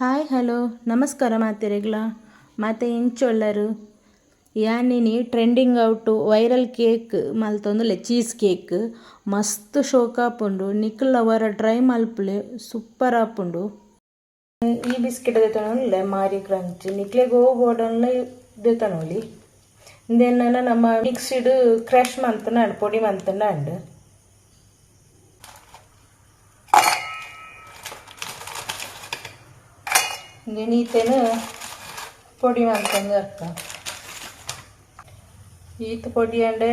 Hi hello ನಮಸ್ಕಾರ ಮಾತೆರೆಗ್ಲ ಮಾತೆ ಇಂಚೊಳ್ಳರು ಯಾನಿನಿ ಟ್ರೆಂಡಿಂಗ್ ಔಟು ವೈರಲ್ ಕೇಕ್ ಮಲ್ತೊಂದುಲ್ಲೆ ಚೀಸ್ ಕೇಕ್ ಮಸ್ತ್ ಶೋಕ್ ಆಪುಂಡು ನಿಕ್ಲ್ ಅವರ ಟ್ರೈ ಮಲ್ಪುಲೆ ಸೂಪರ್ ಆಪುಂಡು. ಈ ಬಿಸ್ಕೆಟ್ ದೆತೊನೊಲ್ಲೆ ಮಾರಿ ಕ್ರಂಚ್ ನಿಕ್ಲೆ ಗೋ ಬೋರ್ಡನ್ಲ ದೆತೊನೊಲಿ ಇಂದೆನ್ನ ನಮ್ಮ ಮಿಕ್ಸ್ಡ್ ಕ್ರಶ್ ಮಂತನ ಪೊಡಿ ಮಂತನ ಅಂಡ್ ನೀತೇನು ಪೊಡಿ ಮಾಡ್ಕೊಂಡು ಅರ್ಥ ಈತ ಪೊಡಿ ಅಂಡೆ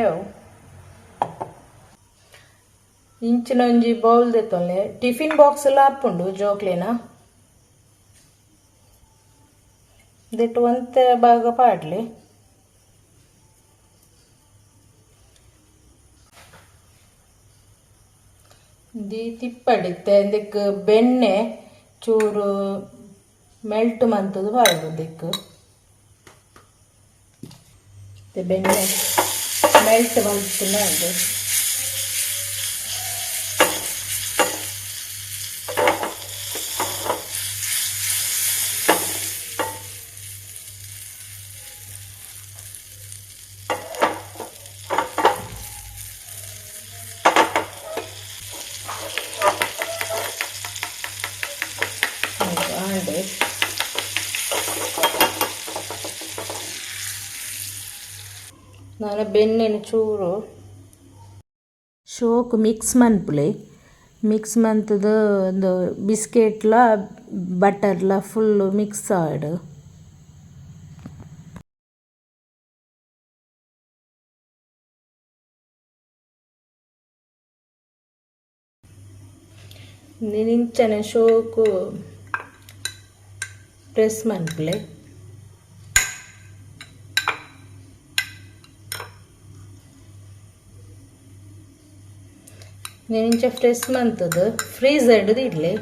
ಇಂಚಿನ ಒಂಜಿ ಬೌಲ್ ದೆತ್ತೊಲ್ಲೆ ಟಿಫಿನ್ ಬಾಕ್ಸ್ ಎಲ್ಲ ಹಾಪುಂಡು ಜೋಕ್ಲೆನ ದೆಟ್ಟು ಒಂತೆ ಭಾಗ ಪಾಡ್ಲಿ ದಿ ತಿಪ್ಪಡಿತ್ತೆ ಅದಕ್ಕೆ ಬೆಣ್ಣೆ ಚೂರು ಮೆಲ್ಟ್ ಮಂತದ್ದು ಬಾರ್ದು ದಿಕ್ಕು ಬೆಣ್ಣೆ ಮೆಲ್ಟ್ ಮಂತನ ಅದು ಆಂಡೆ ನಾನು ಬೆಣ್ಣೆನ ಚೂರು ಶೋಕ್ ಮಿಕ್ಸ್ ಮನ್ಪುಲೆ ಮಿಕ್ಸ್ ಮಂತದ ಒಂದು ಬಿಸ್ಕೆಟ್ಲ ಬಟರ್ಲ ಫುಲ್ಲು ಮಿಕ್ಸ್ ಆಡು ನಿಂಚನೆ ಶೋಕು ಪ್ರೆಸ್ ಮನ್ಪುಲೆ ನೆಂಚ ಫ್ರೆಶ್ ಮಂತದ್ದು ಫ್ರೀಝರ್ಡ್ ಇಡ್ಲಿ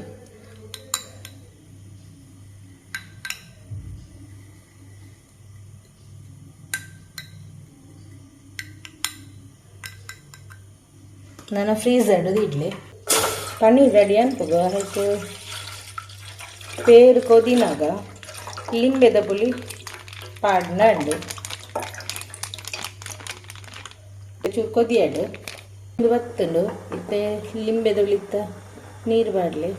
ನನ್ನ ಫ್ರೀಝರ್ಡ್ ಇಡ್ಲಿ ಪನ್ನೀರ್ ರೆಡಿ ಅನ್ಪುಗ ಅದಕ್ಕೆ ಪೇರು ಕೊದಿನಾಗ ಲಿಂಬೆದ ಪುಳಿ ಪಾಡ್ನ ಅಂಡು ಚೂರು ಕೊದಿಯಾಡು ಒಂದು ಬತ್ತುಂಡು ಇತ್ತೆ ಲಿಂಬೆದ ಉಳಿತ ನೀರು ಬಾಡಲಿ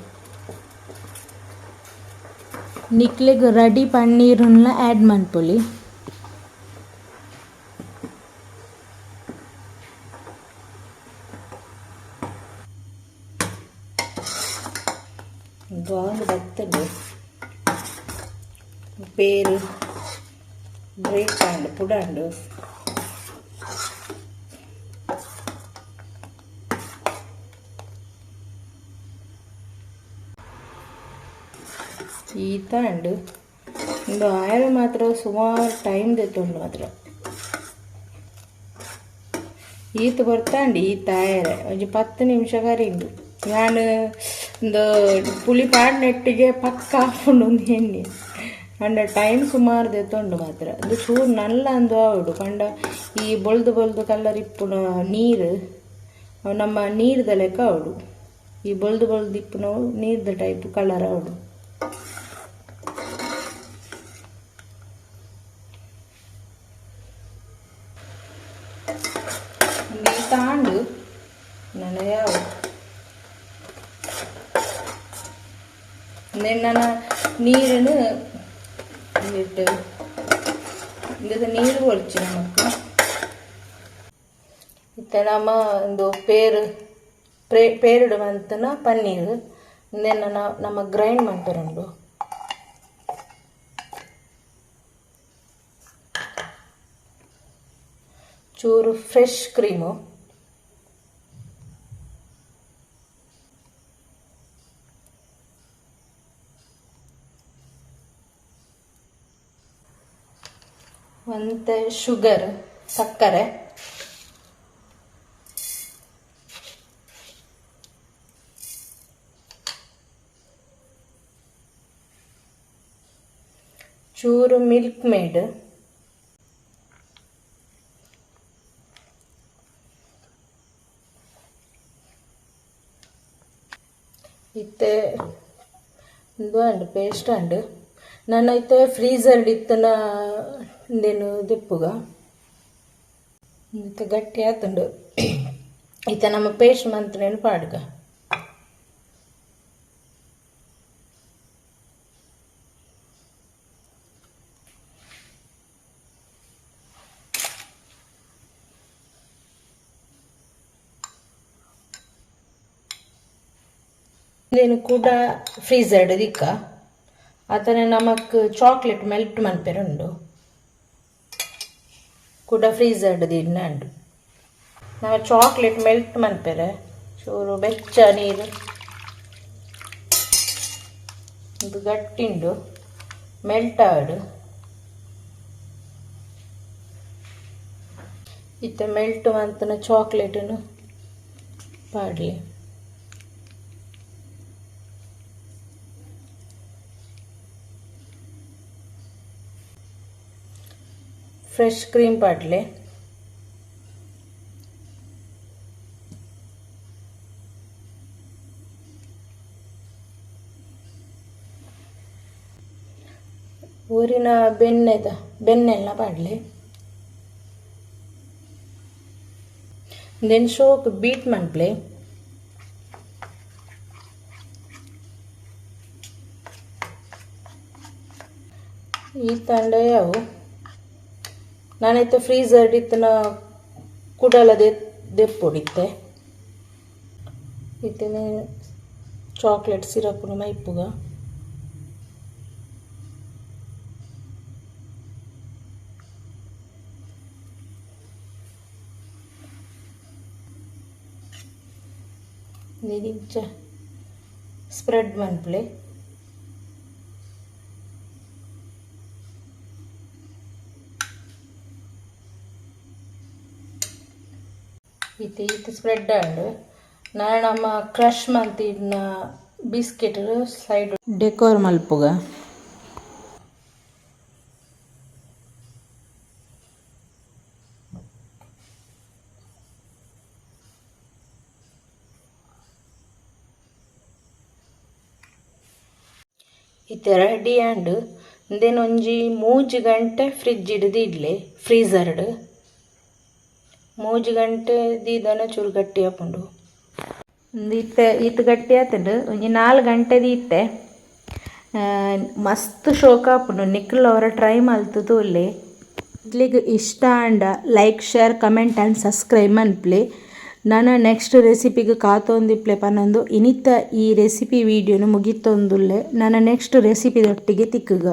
ನಿಕ್ಲೆಗ್ ರೆಡಿ ಪನ್ನೀರನ್ನ ಆ್ಯಡ್ ಮನ್ಪೊಲಿ ಗಾಂದು ಬತ್ತುಂಡು ಪೇರು ಬ್ರೇಕ್ ಆಂಡು ಪುಡಾಂಡು ಈತ ಅಂಡು ಇಂದು ಆಯಲ್ ಮಾತ್ರ ಸುಮಾರು ಟೈಮ್ ದೆತ್ತುಂಡು ಮಾತ್ರ ಈತ ಬರ್ತಾಂಡಿ ಈತ ಆಯರೆ ಒಂಜಿ 10 ನಿಮಿಷ ಕರಿಂಡು ನಾನು ಒಂದು ಪುಳಿ ಪಾಡ್ ನೆಟ್ಟಿಗೆ ಪಕ್ಕ ಹಾಕೊಂಡು ಒಂದು ಎಣ್ಣೆ ಅಂಡ ಟೈಮ್ ಸುಮಾರು ದೆತ್ತುಂಡು ಮಾತ್ರ ಅದು ಚೂರು ನಲ್ಲ ಅಂದು ಆವಡು ಪಂಡ ಈ ಬೊಳ್ದು ಬೊಳ್ದು ಕಲರ್ ಇಪ್ಪುನ ನೀರು ನಮ್ಮ ನೀರ್ದ ಲೆಕ್ಕ ಅವಡು ಈ ಬೊಳ್ದು ಬೊಳ್ದು ಇಪ್ಪುನ ನೀರ್ದ ಟೈಪ್ ಕಲರ್ ಅವಡು ತಾಂಡು ನನ್ನ ಯಾವ ನನ್ನ ನೀರನ್ನು ಇಟ್ಟು ಇದು ನೀರು ಒಳಿச்சு ನಮக்கு ಇತ್ತ ನಮ್ಮ ಒಂದು ಪೇರಿಡು ಮಂತನ ಪನ್ನೀರ್ ನಮ್ಮ ಗ್ರೈಂಡ್ ಮಾಡ್ತಾರಂಡು ಚೂರು ಫ್ರೆಶ್ ಕ್ರೀಮು ಮತ್ತೆ ಶುಗರ್ ಸಕ್ಕರೆ ಚೂರು ಮಿಲ್ಕ್ ಮೇಡ್ ಇತ್ತೆ ಇದು ಅಂಡು ಪೇಸ್ಟ್ ಅಂಡು ನಾನೈತೆ ಫ್ರೀಝರ್ ಇತ್ತನ ಇಂದೇನು ದಿಪ್ಪುಗ ಇಂತ ಗಟ್ಟಿ ಆತುಂಡು ಈತ ನಮ್ಮ ಪೇಸ್ಟ್ ಮಂತ್ರೇನು ಪಾಡ್ಗ ಇಂದೇನು ಕೂಡ ಫ್ರೀಝರ್ಡ್ ದಿಕ್ಕ ಆತನ ನಮಕ್ ಚಾಕ್ಲೇಟ್ ಮೆಲ್ಟ್ ಮನ್ಪೆರುಂಡು ಕೂಡ ಫ್ರೀಝರ್ಡ್ ದಿನ ಉಂಡು ನಾವು ಚಾಕ್ಲೇಟ್ ಮೆಲ್ಟ್ ಮನ್ಪೆರೆ ಚೂರು ಬೆಚ್ಚ ನೀರು ಇದು ಗಟ್ಟಿಂಡು ಮೆಲ್ಟ್ ಆಡು ಇತ್ತ ಮೆಲ್ಟ್ ಮಂತನ ಚಾಕ್ಲೇಟನ್ನು ಪಾಡ್ಲಿ ಫ್ರೆಶ್ ಕ್ರೀಮ್ ಪಾಡ್ಲೆ ಊರಿನ ಬೆನ್ನೆಲ್ಲ ಪಾಡ್ಲೆ ದೆನ್ ಶೋಕ್ ಬೀಟ್ ಮನ್ಪ್ಲೆ ಈ ತಂಡ ಯಾವು ನಾನೈತೆ ಫ್ರೀಝರ್ ಇತ್ತನ ಕುಡಲ ದೆಪ್ಪೊಡಿತ್ತೆ ಇತ್ತನೆ ಚಾಕ್ಲೇಟ್ ಸಿರಪ್ನು ಮೈಪುಗ ನಿರಿಂಚ ಸ್ಪ್ರೆಡ್ ಮನ್ಪ್ಲೆ ಇದು ಸ್ಪ್ರೆಡ್ ಆಂಡ್ ನಾನು ನಮ್ಮ ಕ್ರಷ್ ಮಂತಿನ ಬಿಸ್ಕೆಟ್ ಸೈಡ್ ಡೆಕೋರ್ ಮಲ್ಪುಗ ಇತ್ತೆ ರೆಡಿ ಆಂಡ್ ಇಂದೇನು ಒಂಜಿ 3 ಗಂಟೆ ಫ್ರಿಡ್ಜ್ ಹಿಡಿದು ಇಡ್ಲಿ ಫ್ರೀಝರ್ಡ್ 3 ಗಂಟೆ ದೀದನ ಚೂರು ಗಟ್ಟಿ ಹಾಕೊಂಡು ಇತ್ತು ಗಟ್ಟಿ ಆತುಂಡು ಒಂಜಿ 4 ಗಂಟೆ ದೀತೆ ಮಸ್ತ್ ಶೋಕ ಹಾಪುಂಡು ನಿಖಿಲ್ ಅವರ ಟ್ರೈ ಮಲ್ತು ತೂಲೆ ಇಡ್ಲಿಗೆ ಇಷ್ಟ ಅಂಡ like share comment and subscribe ಮನ್ಪ್ಲೆ ನಾನು ನೆಕ್ಸ್ಟ್ ರೆಸಿಪಿಗೆ ಕಾತೊಂದಿಪ್ಲೆ ಪನ್ನೊಂದು ಇನಿತ್ತ ಈ ರೆಸಿಪಿ ವಿಡಿಯೋನು ಮುಗಿತೊಂದುಲ್ಲೆ ನನ್ನ ನೆಕ್ಸ್ಟ್ ರೆಸಿಪಿದೊಟ್ಟಿಗೆ ತಿಕ್ಕುಗ.